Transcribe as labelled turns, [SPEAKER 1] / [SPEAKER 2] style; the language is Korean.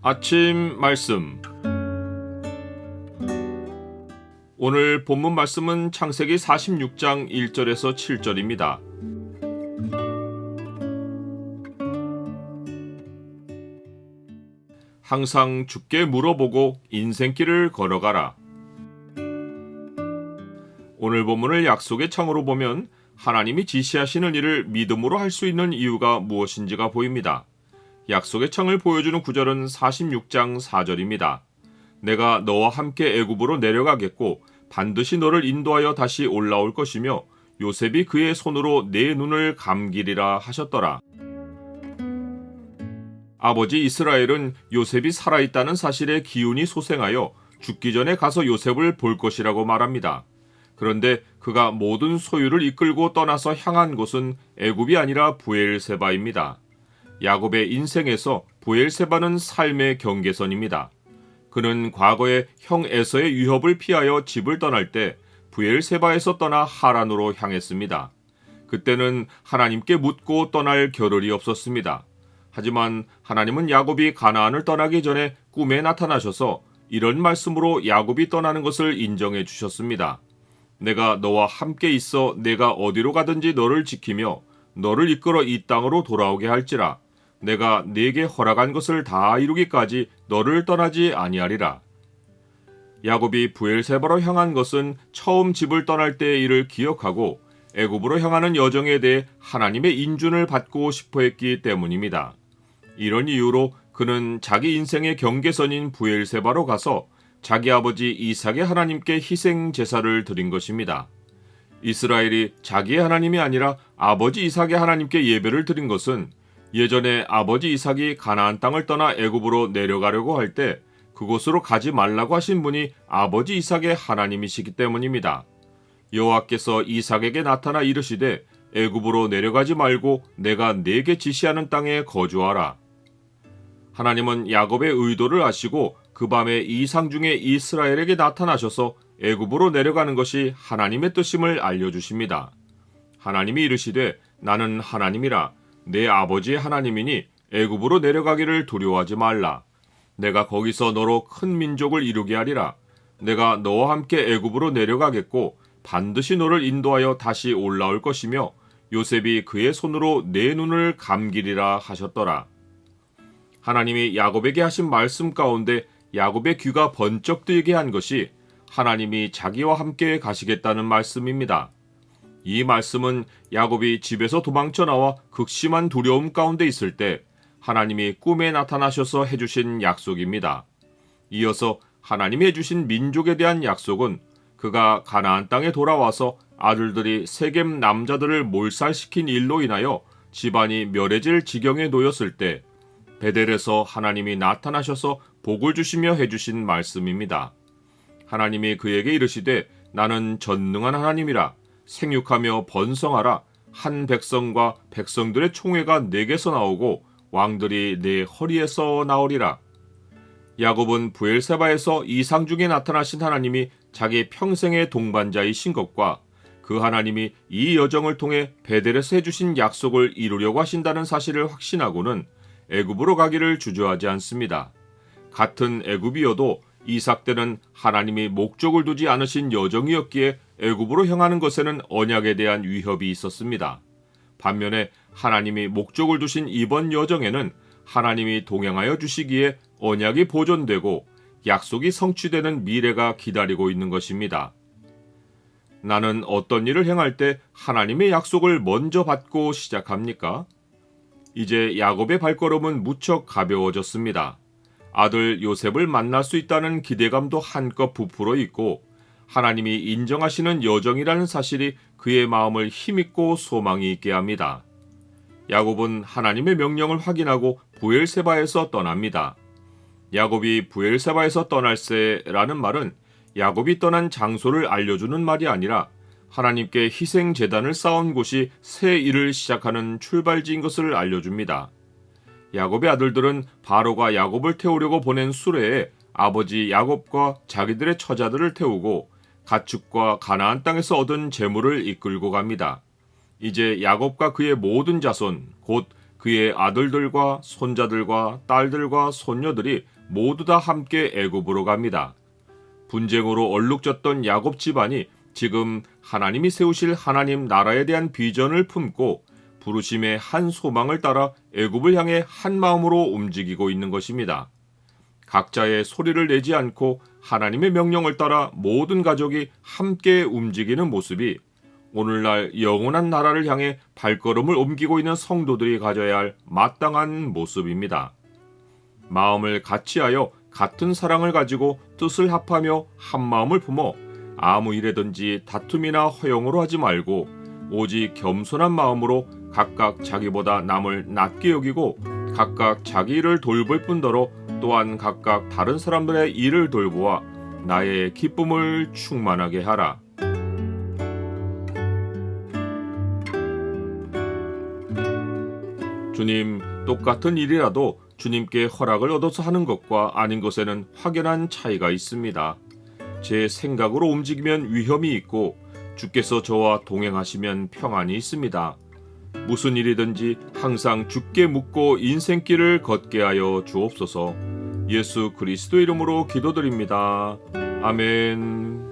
[SPEAKER 1] 아침 말씀. 오늘 본문 말씀은 창세기 46장 1절에서 7절입니다. 항상 주께 물어보고 인생길을 걸어가라. 오늘 본문을 약속의 창으로 보면 하나님이 지시하시는 일을 믿음으로 할 수 있는 이유가 무엇인지가 보입니다. 약속의 창을 보여주는 구절은 46장 4절입니다. 내가 너와 함께 애굽으로 내려가겠고 반드시 너를 인도하여 다시 올라올 것이며 요셉이 그의 손으로 내 눈을 감기리라 하셨더라. 아버지 이스라엘은 요셉이 살아있다는 사실에 기운이 솟행하여 죽기 전에 가서 요셉을 볼 것이라고 말합니다. 그런데 그가 모든 소유를 이끌고 떠나서 향한 곳은 애굽이 아니라 브엘세바입니다. 야곱의 인생에서 브엘세바는 삶의 경계선입니다. 그는 과거에 형 에서의 위협을 피하여 집을 떠날 때 브엘세바에서 떠나 하란으로 향했습니다. 그때는 하나님께 묻고 떠날 겨를이 없었습니다. 하지만 하나님은 야곱이 가나안을 떠나기 전에 꿈에 나타나셔서 이런 말씀으로 야곱이 떠나는 것을 인정해 주셨습니다. 내가 너와 함께 있어 내가 어디로 가든지 너를 지키며 너를 이끌어 이 땅으로 돌아오게 할지라. 내가 네게 허락한 것을 다 이루기까지 너를 떠나지 아니하리라. 야곱이 브엘세바로 향한 것은 처음 집을 떠날 때의 일을 기억하고 애굽으로 향하는 여정에 대해 하나님의 인준을 받고 싶어 했기 때문입니다. 이런 이유로 그는 자기 인생의 경계선인 브엘세바로 가서 자기 아버지 이삭의 하나님께 희생 제사를 드린 것입니다. 이스라엘이 자기의 하나님이 아니라 아버지 이삭의 하나님께 예배를 드린 것은 예전에 아버지 이삭이 가나안 땅을 떠나 애굽으로 내려가려고 할 때 그곳으로 가지 말라고 하신 분이 아버지 이삭의 하나님이시기 때문입니다. 여호와께서 이삭에게 나타나 이르시되 애굽으로 내려가지 말고 내가 네게 지시하는 땅에 거주하라. 하나님은 야곱의 의도를 아시고 그 밤에 이상 중에 이스라엘에게 나타나셔서 애굽으로 내려가는 것이 하나님의 뜻임을 알려주십니다. 하나님이 이르시되 나는 하나님이라 내 아버지의 하나님이니 애굽으로 내려가기를 두려워하지 말라. 내가 거기서 너로 큰 민족을 이루게 하리라. 내가 너와 함께 애굽으로 내려가겠고 반드시 너를 인도하여 다시 올라올 것이며 요셉이 그의 손으로 내 눈을 감기리라 하셨더라. 하나님이 야곱에게 하신 말씀 가운데 야곱의 귀가 번쩍 뜨게 한 것이 하나님이 자기와 함께 가시겠다는 말씀입니다. 이 말씀은 야곱이 집에서 도망쳐 나와 극심한 두려움 가운데 있을 때 하나님이 꿈에 나타나셔서 해주신 약속입니다. 이어서 하나님이 해주신 민족에 대한 약속은 그가 가나안 땅에 돌아와서 아들들이 세겜 남자들을 몰살시킨 일로 인하여 집안이 멸해질 지경에 놓였을 때 베델에서 하나님이 나타나셔서 복을 주시며 해주신 말씀입니다. 하나님이 그에게 이르시되 나는 전능한 하나님이라 생육하며 번성하라. 한 백성과 백성들의 총회가 내게서 나오고 왕들이 내 허리에서 나오리라. 야곱은 브엘세바에서 이상 중에 나타나신 하나님이 자기 평생의 동반자이신 것과 그 하나님이 이 여정을 통해 베델에서 해주신 약속을 이루려고 하신다는 사실을 확신하고는 애굽으로 가기를 주저하지 않습니다. 같은 애굽이어도 이삭 때는 하나님이 목적을 두지 않으신 여정이었기에 애굽으로 향하는 것에는 언약에 대한 위협이 있었습니다. 반면에 하나님이 목적을 두신 이번 여정에는 하나님이 동행하여 주시기에 언약이 보존되고 약속이 성취되는 미래가 기다리고 있는 것입니다. 나는 어떤 일을 행할 때 하나님의 약속을 먼저 받고 시작합니까? 이제 야곱의 발걸음은 무척 가벼워졌습니다. 아들 요셉을 만날 수 있다는 기대감도 한껏 부풀어 있고 하나님이 인정하시는 여정이라는 사실이 그의 마음을 힘있고 소망이 있게 합니다. 야곱은 하나님의 명령을 확인하고 브엘세바에서 떠납니다. 야곱이 브엘세바에서 떠날세라는 말은 야곱이 떠난 장소를 알려주는 말이 아니라 하나님께 희생 제단을 쌓은 곳이 새 일을 시작하는 출발지인 것을 알려줍니다. 야곱의 아들들은 바로가 야곱을 태우려고 보낸 수레에 아버지 야곱과 자기들의 처자들을 태우고 가축과 가나안 땅에서 얻은 재물을 이끌고 갑니다. 이제 야곱과 그의 모든 자손, 곧 그의 아들들과 손자들과 딸들과 손녀들이 모두 다 함께 애굽으로 갑니다. 분쟁으로 얼룩졌던 야곱 집안이 지금 하나님이 세우실 하나님 나라에 대한 비전을 품고 부르심의 한 소망을 따라 애굽을 향해 한 마음으로 움직이고 있는 것입니다. 각자의 소리를 내지 않고 하나님의 명령을 따라 모든 가족이 함께 움직이는 모습이 오늘날 영원한 나라를 향해 발걸음을 옮기고 있는 성도들이 가져야 할 마땅한 모습입니다. 마음을 같이하여 같은 사랑을 가지고 뜻을 합하며 한 마음을 품어 아무 일에든지 다툼이나 허용으로 하지 말고 오직 겸손한 마음으로 각각 자기보다 남을 낮게 여기고 각각 자기 일을 돌볼 뿐더러 또한 각각 다른 사람들의 일을 돌보아 나의 기쁨을 충만하게 하라. 주님, 똑같은 일이라도 주님께 허락을 얻어서 하는 것과 아닌 것에는 확연한 차이가 있습니다. 제 생각으로 움직이면 위험이 있고 주께서 저와 동행하시면 평안이 있습니다. 무슨 일이든지 항상 주께 묻고 인생길을 걷게 하여 주옵소서. 예수 그리스도 이름으로 기도드립니다. 아멘.